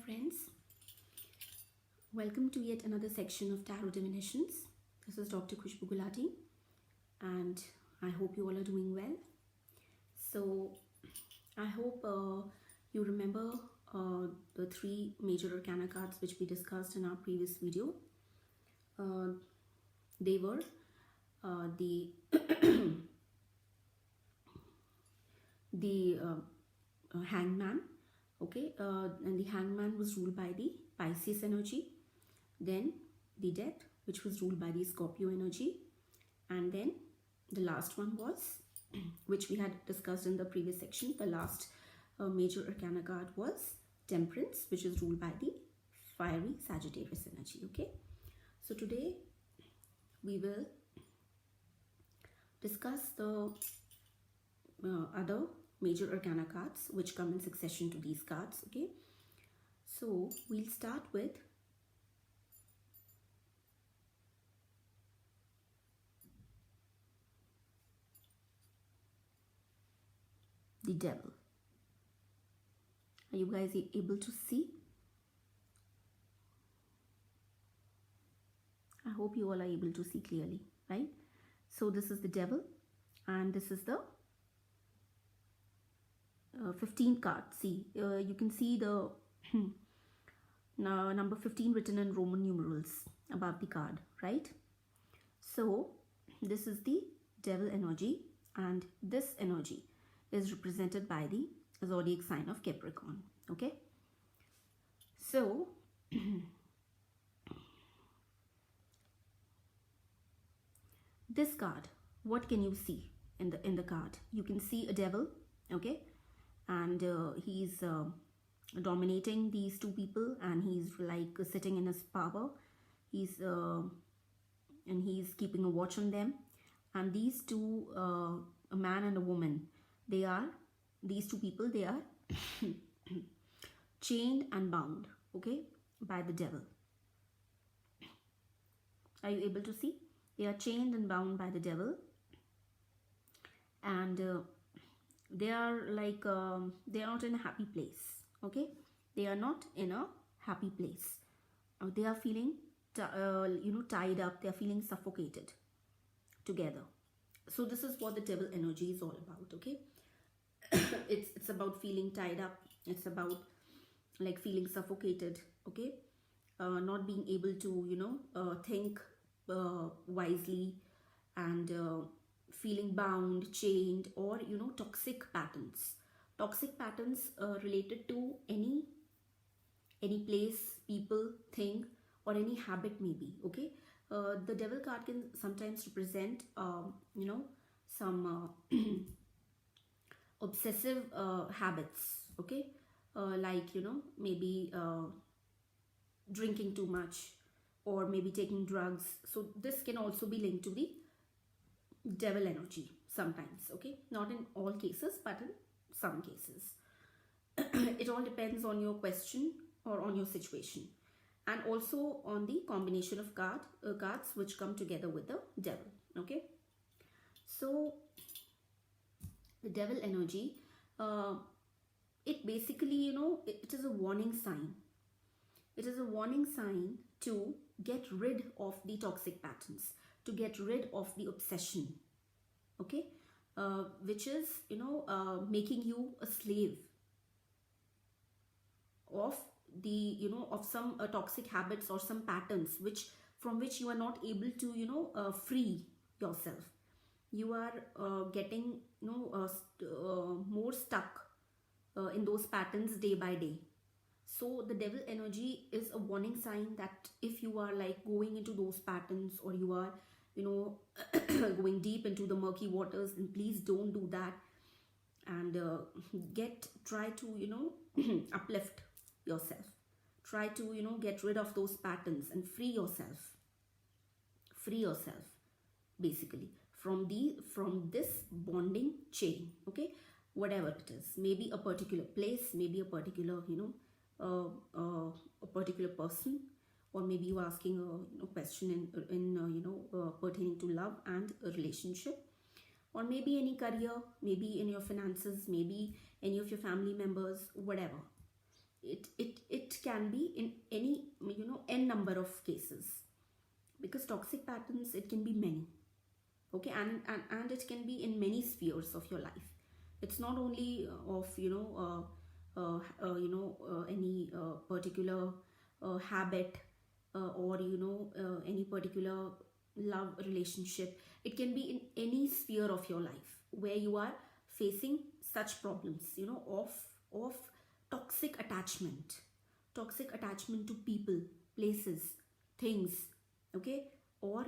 friends, welcome to yet another section of Tarot Divinations. This is Dr. Khushbu Gulati and I hope you all are doing well. So I hope you remember the three major arcana cards which we discussed in our previous video. They were the Hangman. Okay, and the Hangman was ruled by the Pisces energy, then the Death, which was ruled by the Scorpio energy, and then the last one was, which we had discussed in the previous section, the last major arcana card was Temperance, which is ruled by the fiery Sagittarius energy. Okay, so today we will discuss the other major arcana cards which come in succession to these cards. Okay, so we'll start with the Devil. Are you guys able to see? I hope you all are able to see clearly, right? So this is the Devil and this is the 15th card. See, you can see the number 15 written in Roman numerals above the card, right? So this is the Devil energy and this energy is represented by the zodiac sign of Capricorn. Okay, so this card, what can you see in the card? You can see a devil, okay, and he's dominating these two people and he's like sitting in his power. He's and he's keeping a watch on them, and these two, a man and a woman, these two people, they are chained and bound, okay, by the devil. Are you able to see? They are chained and bound by the devil, and they are like they are not in a happy place. Okay, they are not in a happy place. They are feeling tied up. They are feeling suffocated together. So this is what the devil energy is all about. Okay, it's about feeling tied up. It's about like feeling suffocated. Okay, not being able to think wisely, and feeling bound, chained, or toxic patterns related to any place, people, thing, or any habit maybe. Okay, the devil card can sometimes represent some obsessive habits. Okay, like maybe drinking too much, or maybe taking drugs. So this can also be linked to the devil energy sometimes. Okay, not in all cases, but in some cases. It all depends on your question or on your situation, and also on the combination of cards which come together with the devil. Okay, so the devil energy, it basically it is a warning sign. It is a warning sign to get rid of the toxic patterns, to get rid of the obsession. Okay, which is making you a slave of the of some toxic habits or some patterns from which you are not able to free yourself. You are getting more stuck in those patterns day by day. So the devil energy is a warning sign that if you are like going into those patterns, or you are going deep into the murky waters, then please don't do that, and try to uplift yourself. Try to get rid of those patterns and free yourself basically from this bonding chain. Okay, whatever it is, maybe a particular place, maybe a particular a particular person, or maybe you are asking a question in pertaining to love and a relationship, or maybe any career, maybe in your finances, maybe any of your family members, whatever. It can be in any, n number of cases, because toxic patterns, it can be many. Okay, and it can be in many spheres of your life. It's not only of any particular habit, or any particular love relationship. It can be in any sphere of your life where you are facing such problems, of toxic attachment, to people, places, things. Okay, or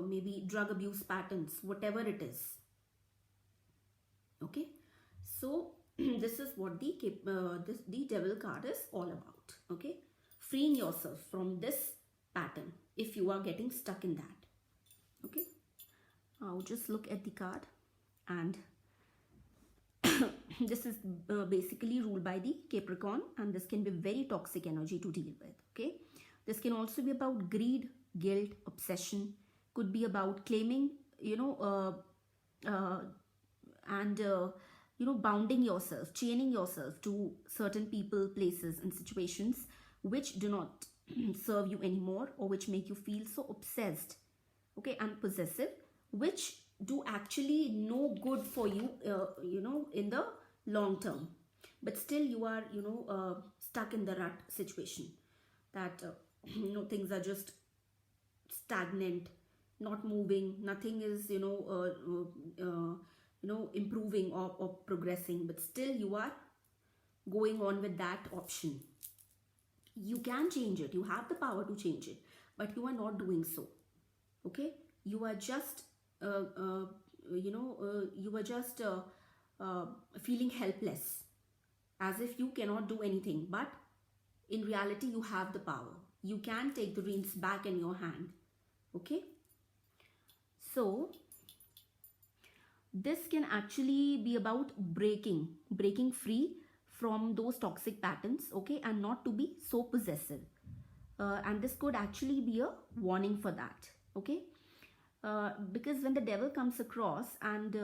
maybe drug abuse patterns, whatever it is. Okay, so this is what the devil card is all about. Okay, freeing yourself from this pattern if you are getting stuck in that. Okay, I'll just look at the card, and this is basically ruled by the Capricorn, and this can be very toxic energy to deal with. Okay, this can also be about greed, guilt, obsession. Could be about claiming, and bounding yourself, chaining yourself to certain people, places, and situations which do not serve you anymore, or which make you feel so obsessed, okay, and possessive, which do actually no good for you, in the long term. But still you are, stuck in the rut situation, that things are just stagnant, not moving, nothing is improving, or progressing, but still you are going on with that option. You can change it, you have the power to change it, but you are not doing so. Okay, you are just feeling helpless, as if you cannot do anything, but in reality you have the power. You can take the reins back in your hand. Okay, so this can actually be about breaking free from those toxic patterns. Okay, and not to be so possessive, and this could actually be a warning for that. Okay, because when the devil comes across, and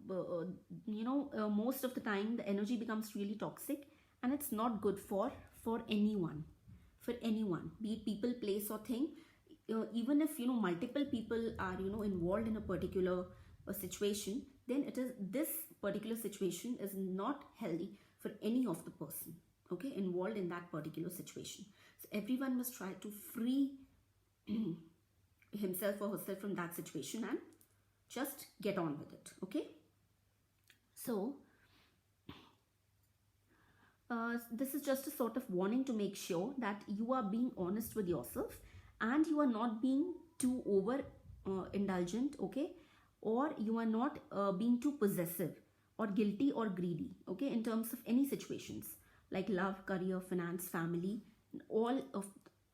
most of the time the energy becomes really toxic, and it's not good for anyone, be it people, place, or thing. Even if multiple people are involved in a particular situation, then it is, this particular situation is not healthy for any of the person, okay, involved in that particular situation. So everyone must try to free himself or herself from that situation, and just get on with it. Okay, so this is just a sort of warning to make sure that you are being honest with yourself, and you are not being too over indulgent. Okay, or you are not being too possessive, or guilty, or greedy. Okay, in terms of any situations like love, career, finance, family, all of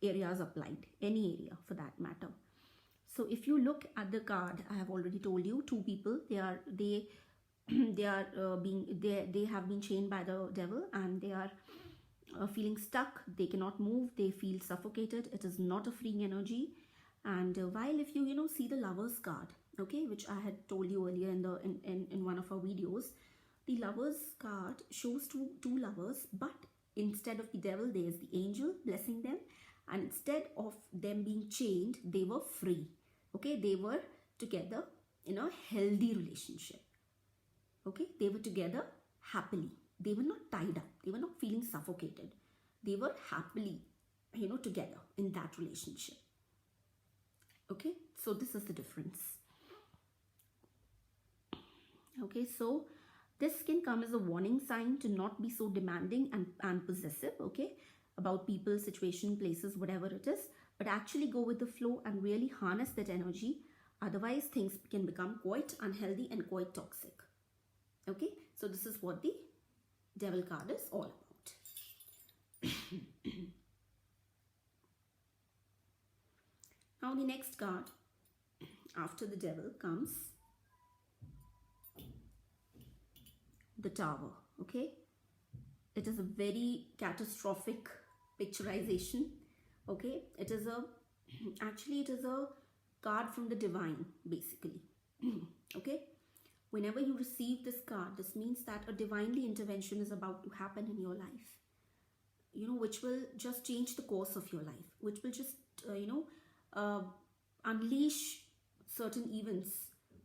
areas applied, any area for that matter. So if you look at the card, I have already told you, two people, they have been chained by the devil, and they are feeling stuck. They cannot move, they feel suffocated. It is not a freeing energy. And while if you see the Lovers card, okay, which I had told you earlier in one of our videos, the Lovers card shows two lovers, but instead of the devil, there is the angel blessing them, and instead of them being chained, they were free. Okay, they were together in a healthy relationship. Okay, they were together happily. They were not tied up, they were not feeling suffocated. They were happily together in that relationship. Okay, so this is the difference. Okay, so this can come as a warning sign to not be so demanding and possessive, okay, about people, situation, places, whatever it is, but actually go with the flow and really harness that energy. Otherwise, things can become quite unhealthy and quite toxic. Okay, so this is what the Devil card is all about. Now the next card after the Devil comes the Tower. Okay, it is a very catastrophic picturization. Okay, it is a card from the divine, basically. Okay, whenever you receive this card, this means that a divinely intervention is about to happen in your life. which will just change the course of your life, which will just uh, unleash certain events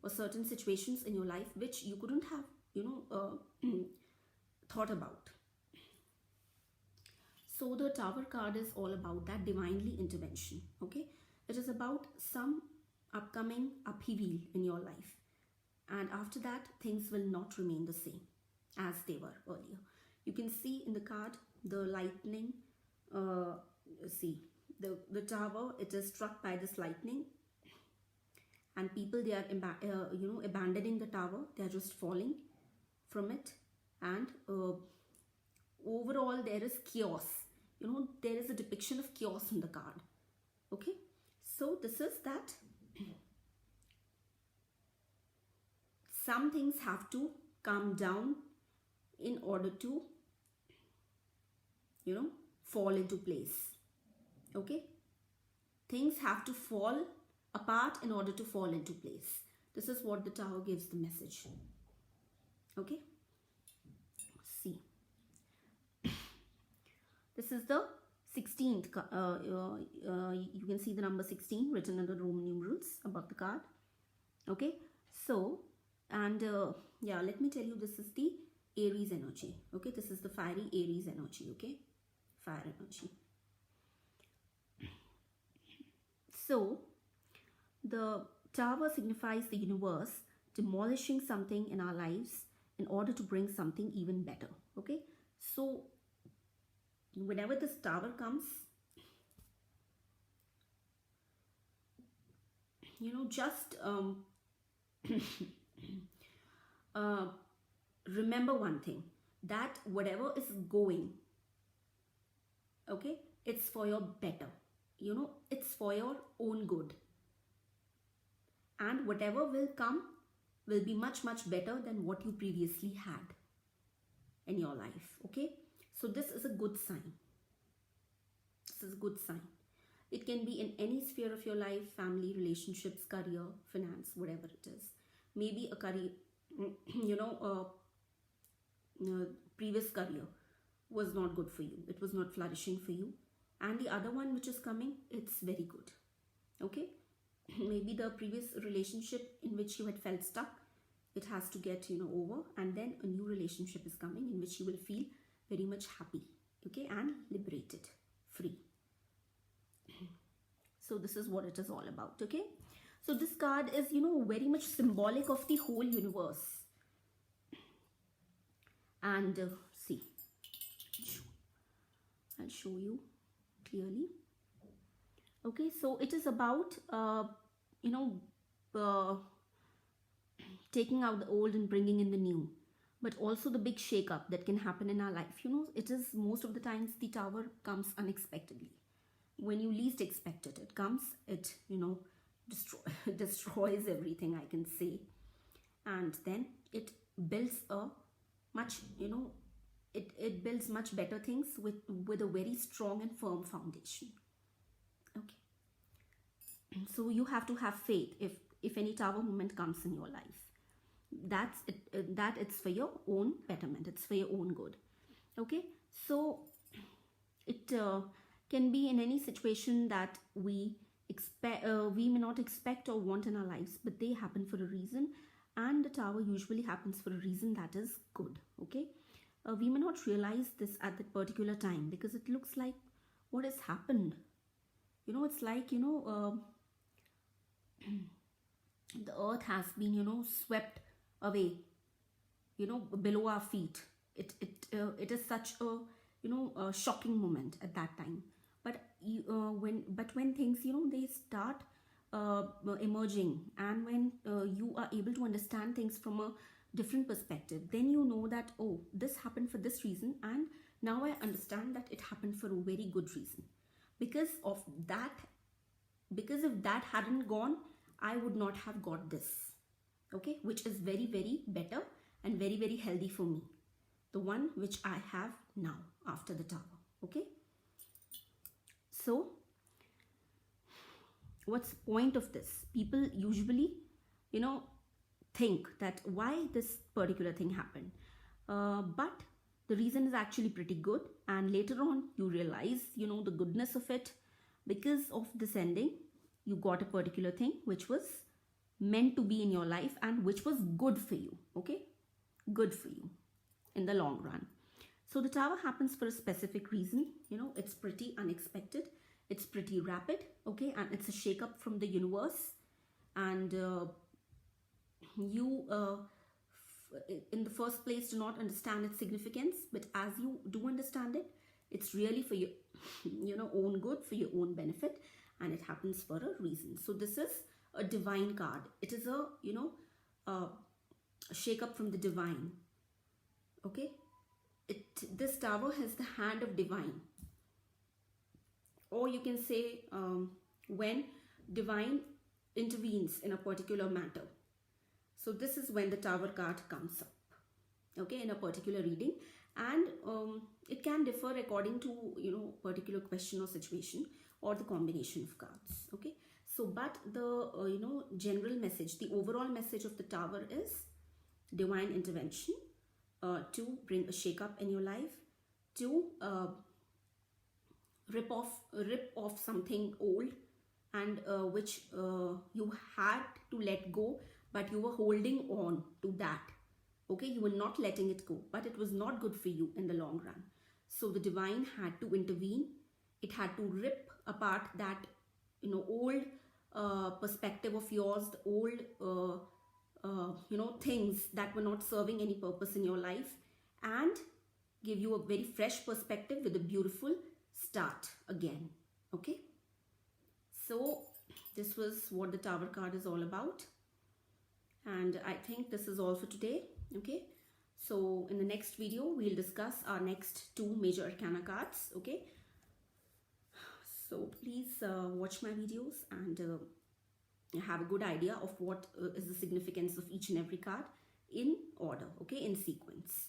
or certain situations in your life which you couldn't have thought about. So the Tower card is all about that divinely intervention. Okay, it is about some upcoming upheaval in your life, and after that things will not remain the same as they were earlier. You can see in the card the lightning. uh, See, the tower, it is struck by this lightning, and people, they are abandoning the tower, they are just falling from it. And overall there is chaos. There is a depiction of chaos in the card. Okay, so this is that some things have to come down in order to fall into place. Okay, things have to fall apart in order to fall into place. This is what the tower gives the message. Okay, see, this is the 16th. You can see the number 16 written in the Roman numerals above the card. Okay, so, and yeah, let me tell you, this is the Aries energy. Okay, this is the fiery Aries energy. Okay, fire energy. So the tower signifies the universe demolishing something in our lives in order to bring something even better. Okay, so whenever this tower comes, just remember one thing, that whatever is going, okay, it's for your better. It's for your own good, and whatever will come will be much better than what you previously had in your life. Okay, so this is a good sign. This is a good sign. It can be in any sphere of your life: family, relationships, career, finance, whatever it is. Maybe a career, previous career was not good for you, it was not flourishing for you, and the other one which is coming, it's very good. Okay, maybe the previous relationship in which you had felt stuck, it has to get over, and then a new relationship is coming in which you will feel very much happy. Okay, and liberated, free. So this is what it is all about. Okay, so this card is very much symbolic of the whole universe. And see, I'll show you clearly. Okay, so it is about taking out the old and bringing in the new, but also the big shake-up that can happen in our life. It is most of the times the tower comes unexpectedly. When you least expect it, it comes, it destroys everything, I can say. And then it builds a much it builds much better things with a very strong and firm foundation. Okay, so you have to have faith if any tower moment comes in your life. That's it, that it's for your own betterment, it's for your own good. Okay, so it can be in any situation that we may not expect or want in our lives, but they happen for a reason, and the tower usually happens for a reason that is good. Okay, we may not realize this at that particular time because it looks like, what has happened? It's like the earth has been swept away below our feet. It is such a shocking moment at that time. But when things they start emerging, and when you are able to understand things from a different perspective, then you know that, oh, this happened for this reason, and now I understand that it happened for a very good reason. Because if that hadn't gone, I would not have got this. Okay, which is very better and very healthy for me, the one which I have now after the tower. Okay, so what's the point of this? People usually think that why this particular thing happened, but the reason is actually pretty good, and later on you realize, you know, the goodness of it. Because of this ending, you got a particular thing which was meant to be in your life and which was good for you. Okay, good for you in the long run. So the tower happens for a specific reason. You know, it's pretty unexpected, it's pretty rapid. Okay, and it's a shake up from the universe. And you in the first place do not understand its significance, but as you do understand it, it's really for your you know, own good, for your own benefit, and it happens for a reason. So this is a divine card. It is a, you know, a shake up from the divine. Okay, this tower has the hand of divine, or you can say when divine intervenes in a particular matter. So this is when the tower card comes up, okay, in a particular reading. And it can differ according to, you know, particular question or situation, or the combination of cards. Okay, so but the you know, general message, the overall message of the tower is divine intervention to bring a shake up in your life, to rip off something old, and which you had to let go, but you were holding on to that. Okay, you were not letting it go, but it was not good for you in the long run. So the divine had to intervene. It had to rip apart that, you know, old perspective of yours, the old you know, things that were not serving any purpose in your life, and give you a very fresh perspective with a beautiful start again. Okay, so this was what the tower card is all about, and I think this is all for today. Okay, so in the next video we'll discuss our next two major arcana cards. Okay, so please watch my videos and have a good idea of what is the significance of each and every card in order, okay, in sequence.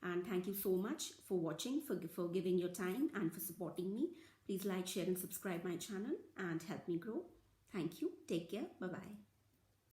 And thank you so much for watching, for giving your time, and for supporting me. Please like, share and subscribe my channel and help me grow. Thank you. Take care. Bye-bye.